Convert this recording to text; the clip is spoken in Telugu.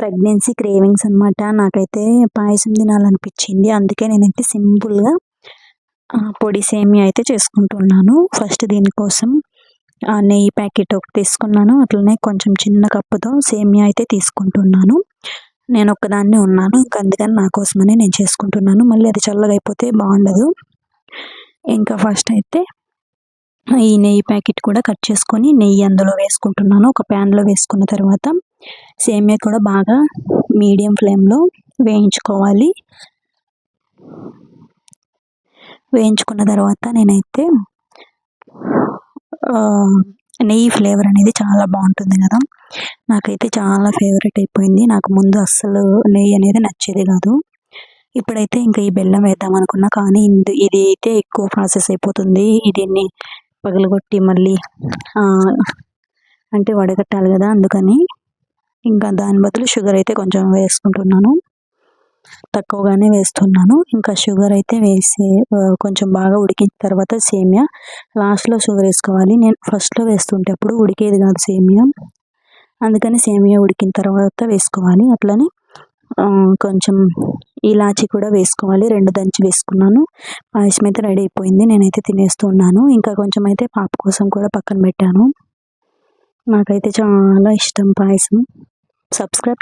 ప్రెగ్నెన్సీ క్రేవింగ్స్ అనమాట. నాకైతే పాయసం తినాలనిపించింది. అందుకే నేనైతే సింపుల్‌గా పొడి సేమియా అయితే చేసుకుంటున్నాను. ఫస్ట్ దీనికోసం నెయ్యి ప్యాకెట్ ఒకటి తీసుకున్నాను. అట్లనే కొంచెం చిన్న కప్పుతో సేమియా అయితే తీసుకుంటున్నాను. నేను ఒక్కదాన్నే ఉన్నాను. ఇంక అందుకని నా కోసమని నేను చేసుకుంటున్నాను. మళ్ళీ అది చల్లగా అయిపోతే బాగుండదు. ఇంకా ఫస్ట్ అయితే ఈ నెయ్యి ప్యాకెట్ కూడా కట్ చేసుకొని నెయ్యి అందులో వేసుకుంటున్నాను. ఒక ప్యాన్‌లో వేసుకున్న తర్వాత సేమియా కూడా బాగా మీడియం ఫ్లేమ్‌లో వేయించుకోవాలి. వేయించుకున్న తర్వాత నేనైతే నెయ్యి ఫ్లేవర్ అనేది చాలా బాగుంటుంది కదా! నాకైతే చాలా ఫేవరెట్ అయిపోయింది. నాకు ముందు అస్సలు నెయ్యి అనేది నచ్చేది కాదు. ఇప్పుడైతే ఇంకా ఈ బెల్లం వేద్దాం అనుకున్నా, కానీ ఇది అయితే ఎక్కువ ప్రాసెస్ అయిపోతుంది. దీన్ని పగలగొట్టి మళ్ళీ అంటే వడగట్టాలి కదా! అందుకని ఇంకా దాని బదులు షుగర్ అయితే కొంచెం వేసుకుంటున్నాను. తక్కువగానే వేస్తున్నాను. ఇంకా షుగర్ అయితే వేసి కొంచెం బాగా ఉడికిన తర్వాత సేమియా లాస్ట్‌లో షుగర్ వేసుకోవాలి. నేను ఫస్ట్‌లో వేస్తుంటే అప్పుడు ఉడికేది కాదు సేమియా. అందుకని సేమియా ఉడికిన తర్వాత వేసుకోవాలి. అట్లనే కొంచెం ఇలాచీ కూడా వేసుకోవాలి. 2 దంచి వేసుకున్నాను. పాయసం అయితే రెడీ అయిపోయింది. నేనైతే తినేస్తున్నాను. ఇంకా కొంచెం అయితే పాప కోసం కూడా పక్కన పెట్టాను. నాకైతే చాలా ఇష్టం పాయసం. సబ్స్క్రైబ్